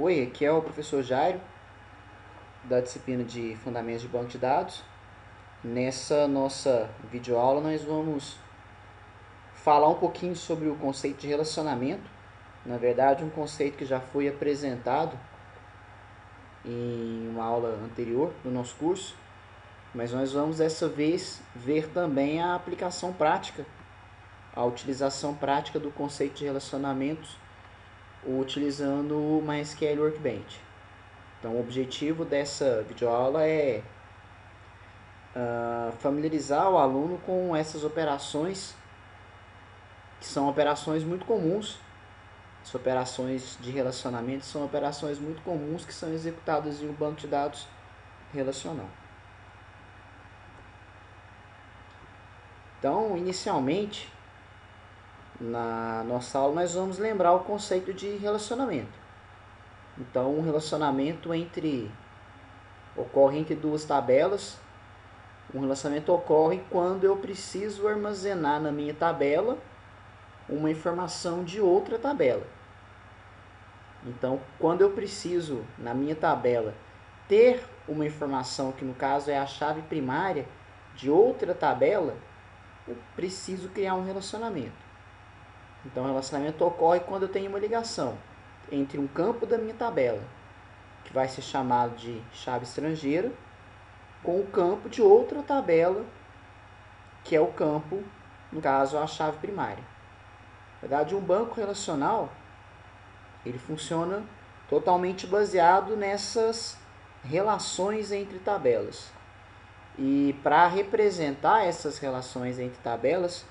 Oi, aqui é o professor Jairo, da disciplina de Fundamentos de Banco de Dados. Nessa nossa videoaula nós vamos falar um pouquinho sobre o conceito de relacionamento. Na verdade, um conceito que já foi apresentado em uma aula anterior do nosso curso, mas nós vamos dessa vez ver também a aplicação prática, a utilização prática do conceito de relacionamentos utilizando o MySQL Workbench. Então, o objetivo dessa videoaula é familiarizar o aluno com essas operações, que são operações muito comuns. As operações de relacionamento são operações muito comuns que são executadas em um banco de dados relacional. Então, inicialmente, na nossa aula, nós vamos lembrar o conceito de relacionamento. Então, um relacionamento ocorre entre duas tabelas. Um relacionamento ocorre quando eu preciso armazenar na minha tabela uma informação de outra tabela. Então, quando eu preciso, na minha tabela, ter uma informação, que no caso é a chave primária, de outra tabela, eu preciso criar um relacionamento. Então, o relacionamento ocorre quando eu tenho uma ligação entre um campo da minha tabela, que vai ser chamado de chave estrangeira, com o campo de outra tabela, que é o campo, no caso, a chave primária. Na verdade, um banco relacional, ele funciona totalmente baseado nessas relações entre tabelas. E para representar essas relações entre tabelas,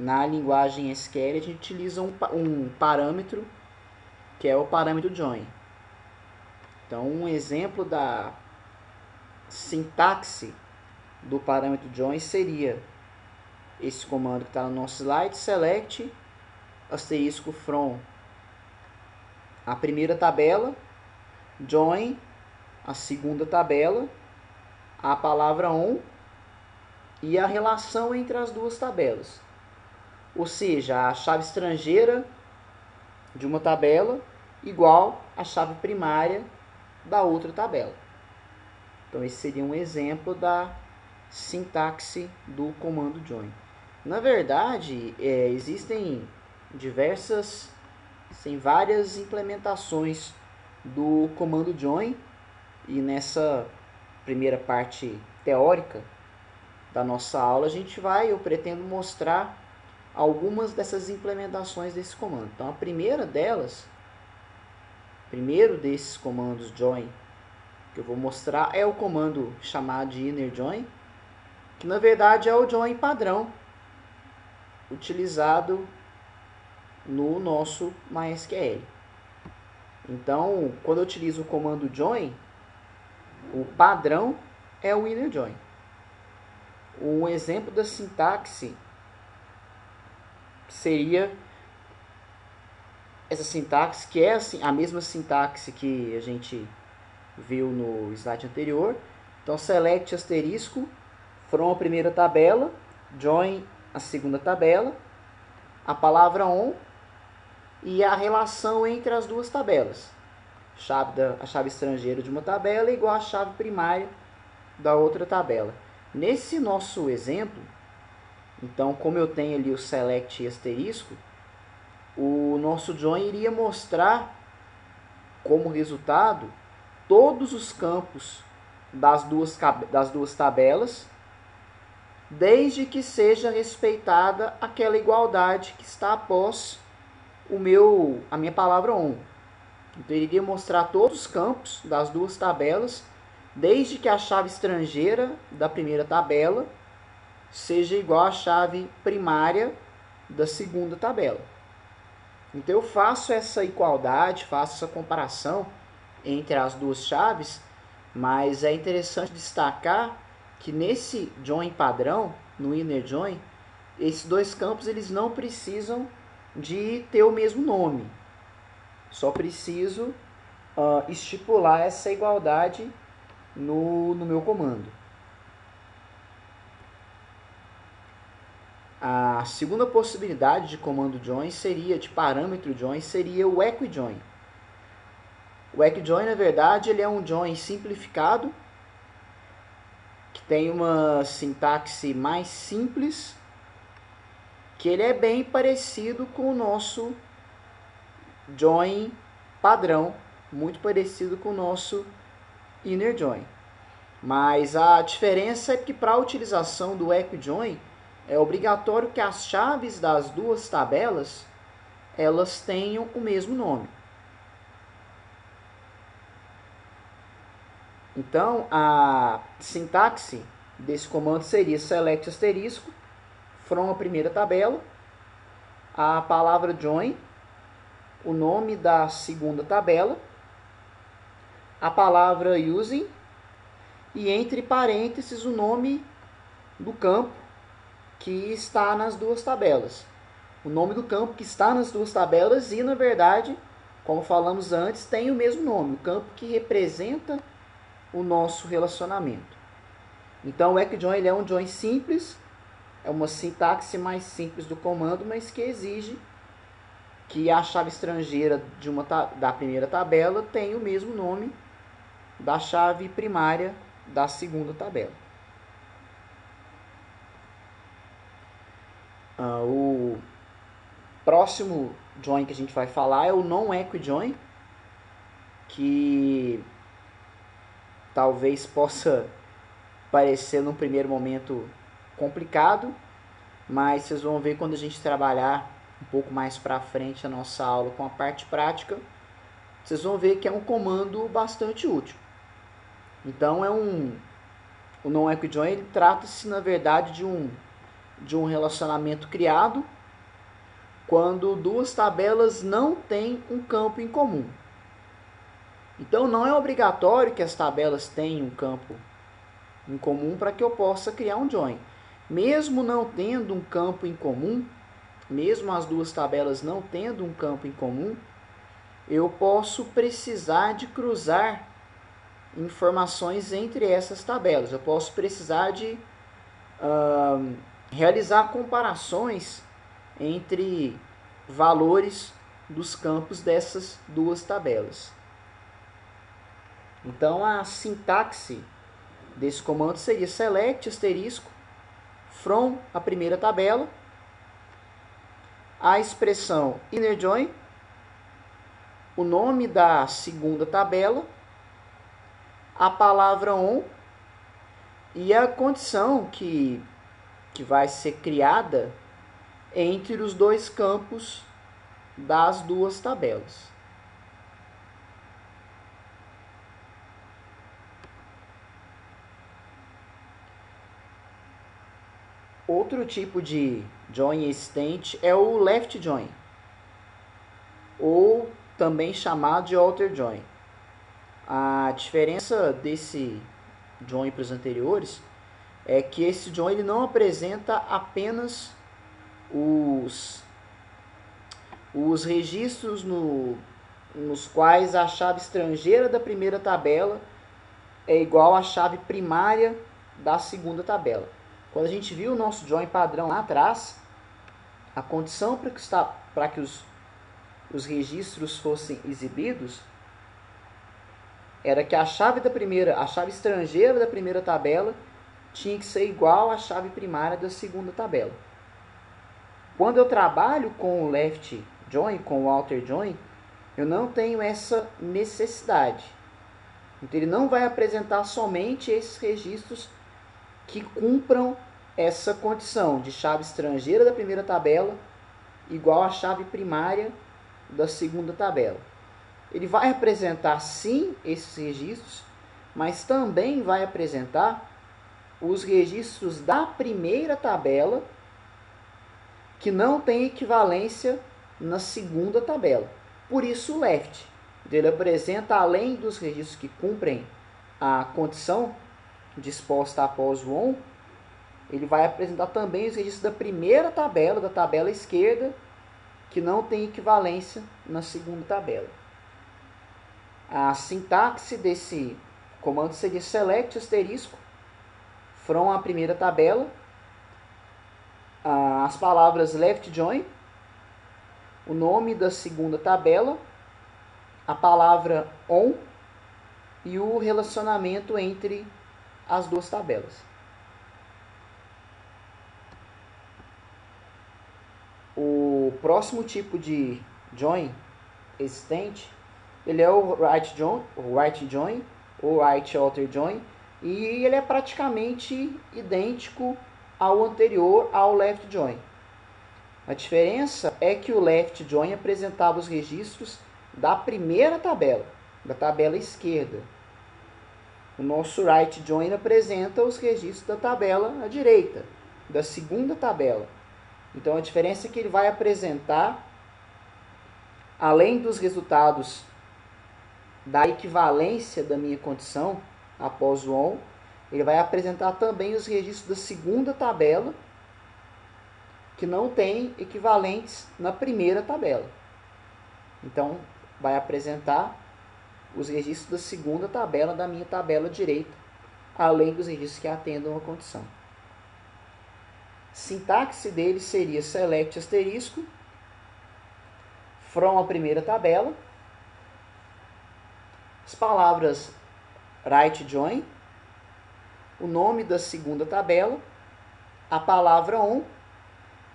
na linguagem SQL a gente utiliza um parâmetro, que é o parâmetro join. Então, um exemplo da sintaxe do parâmetro join seria esse comando que está no nosso slide: select asterisco from a primeira tabela, join a segunda tabela, a palavra on e a relação entre as duas tabelas. Ou seja, a chave estrangeira de uma tabela igual a chave primária da outra tabela. Então, esse seria um exemplo da sintaxe do comando join. Na verdade, existem várias implementações do comando join, e nessa primeira parte teórica da nossa aula eu pretendo mostrar algumas dessas implementações desse comando. Então, primeiro desses comandos join que eu vou mostrar é o comando chamado de inner join, que na verdade é o join padrão utilizado no nosso MySQL. Então, quando eu utilizo o comando join, o padrão é o inner join. Um exemplo da sintaxe seria essa sintaxe, que é a mesma sintaxe que a gente viu no slide anterior. Então, select asterisco from a primeira tabela, join a segunda tabela, a palavra on e a relação entre as duas tabelas. A chave estrangeira de uma tabela é igual à chave primária da outra tabela. Nesse nosso exemplo, então, como eu tenho ali o select asterisco, o nosso join iria mostrar como resultado todos os campos das duas tabelas, desde que seja respeitada aquela igualdade que está após a minha palavra on. Então, ele iria mostrar todos os campos das duas tabelas, desde que a chave estrangeira da primeira tabela seja igual à chave primária da segunda tabela. Então, eu faço essa igualdade, faço essa comparação entre as duas chaves, mas é interessante destacar que nesse join padrão, no inner join, esses dois campos eles não precisam de ter o mesmo nome. Só preciso estipular essa igualdade no meu comando. A segunda possibilidade de comando join de parâmetro join seria o equijoin. O equi-join, na verdade, ele é um join simplificado, que tem uma sintaxe mais simples, que ele é bem parecido com o nosso join padrão, muito parecido com o nosso inner join. Mas a diferença é que para a utilização do equi-join é obrigatório que as chaves das duas tabelas elas tenham o mesmo nome. Então, a sintaxe desse comando seria select asterisco from a primeira tabela, a palavra join, o nome da segunda tabela, a palavra using e entre parênteses o nome do campo que está nas duas tabelas. O nome do campo que está nas duas tabelas e, na verdade, como falamos antes, tem o mesmo nome, o campo que representa o nosso relacionamento. Então o equi-join ele é um join simples, é uma sintaxe mais simples do comando, mas que exige que a chave estrangeira da primeira tabela tenha o mesmo nome da chave primária da segunda tabela. O próximo join que a gente vai falar é o non-equi-join, que talvez possa parecer num primeiro momento complicado, mas vocês vão ver quando a gente trabalhar um pouco mais para frente a nossa aula com a parte prática, vocês vão ver que é um comando bastante útil. Então o non-equi-join trata-se na verdade de um relacionamento criado quando duas tabelas não têm um campo em comum. Então não é obrigatório que as tabelas tenham um campo em comum para que eu possa criar um join. Mesmo não tendo um campo em comum, mesmo as duas tabelas não tendo um campo em comum, eu posso precisar de cruzar informações entre essas tabelas. Eu posso precisar de realizar comparações entre valores dos campos dessas duas tabelas. Então a sintaxe desse comando seria select asterisco from a primeira tabela, a expressão inner join, o nome da segunda tabela, a palavra on e a condição que vai ser criada entre os dois campos das duas tabelas. Outro tipo de join existente é o left join, ou também chamado de outer join. A diferença desse join para os anteriores é que esse join ele não apresenta apenas os registros nos quais a chave estrangeira da primeira tabela é igual à chave primária da segunda tabela. Quando a gente viu o nosso join padrão lá atrás, a condição para que os registros fossem exibidos era que a chave estrangeira da primeira tabela tinha que ser igual à chave primária da segunda tabela. Quando eu trabalho com o left join, com o outer join, eu não tenho essa necessidade. Então ele não vai apresentar somente esses registros que cumpram essa condição de chave estrangeira da primeira tabela igual à chave primária da segunda tabela. Ele vai apresentar sim esses registros, mas também vai apresentar os registros da primeira tabela que não tem equivalência na segunda tabela. Por isso o left. Ele apresenta, além dos registros que cumprem a condição disposta após o on, ele vai apresentar também os registros da primeira tabela, da tabela esquerda, que não tem equivalência na segunda tabela. A sintaxe desse comando seria select asterisco from a primeira tabela, as palavras left join, o nome da segunda tabela, a palavra on e o relacionamento entre as duas tabelas. O próximo tipo de join existente, ele é o right join ou right outer join, e ele é praticamente idêntico ao anterior, ao left join. A diferença é que o left join apresentava os registros da primeira tabela, da tabela esquerda. O nosso right join apresenta os registros da tabela à direita, da segunda tabela. Então a diferença é que ele vai apresentar, além dos resultados da equivalência da minha condição após o on, ele vai apresentar também os registros da segunda tabela que não tem equivalentes na primeira tabela. Então vai apresentar os registros da segunda tabela da minha tabela direita, além dos registros que atendam a condição. Sintaxe dele seria select asterisco from a primeira tabela, as palavras right join, o nome da segunda tabela, a palavra on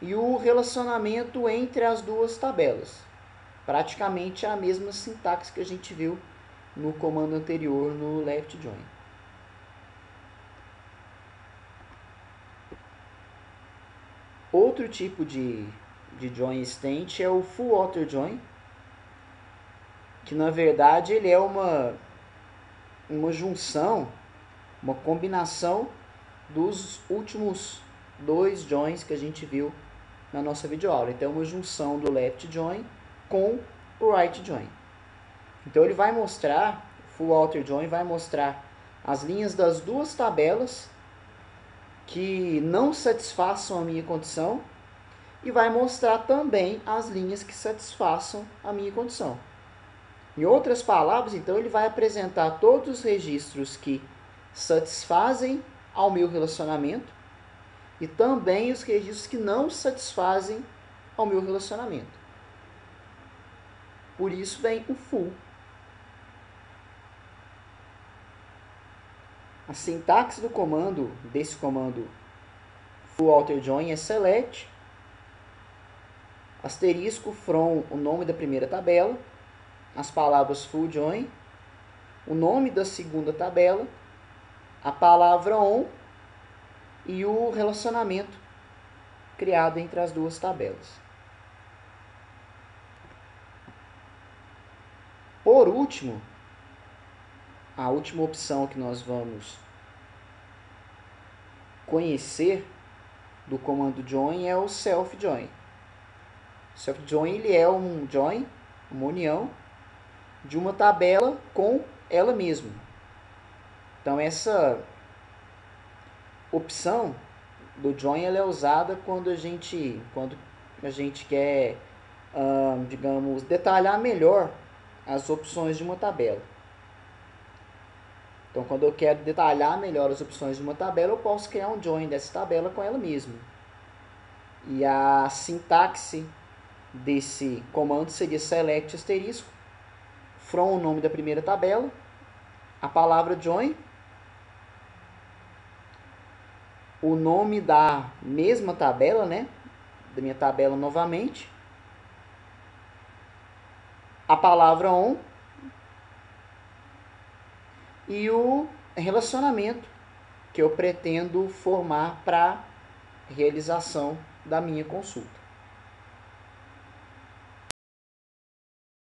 e o relacionamento entre as duas tabelas. Praticamente a mesma sintaxe que a gente viu no comando anterior, no left join. Outro tipo de join existente é o full outer join, que na verdade ele é uma junção, uma combinação dos últimos dois joins que a gente viu na nossa videoaula. Então é uma junção do left join com o right join. Então ele vai mostrar, o full outer join vai mostrar as linhas das duas tabelas que não satisfaçam a minha condição e vai mostrar também as linhas que satisfaçam a minha condição. Em outras palavras, então, ele vai apresentar todos os registros que satisfazem ao meu relacionamento e também os registros que não satisfazem ao meu relacionamento. Por isso vem o full. A sintaxe do comando, desse comando full outer join, é select asterisco from o nome da primeira tabela, as palavras full join, o nome da segunda tabela, a palavra on e o relacionamento criado entre as duas tabelas. Por último, a última opção que nós vamos conhecer do comando join é o self join. Self join ele é um join, uma união de uma tabela com ela mesma. Então essa opção do join ela é usada quando a gente quer, digamos, detalhar melhor as opções de uma tabela. Então quando eu quero detalhar melhor as opções de uma tabela, eu posso criar um join dessa tabela com ela mesma. E a sintaxe desse comando seria select asterisco from o nome da primeira tabela, a palavra join, o nome da mesma tabela, né, da minha tabela novamente, a palavra on e o relacionamento que eu pretendo formar para realização da minha consulta.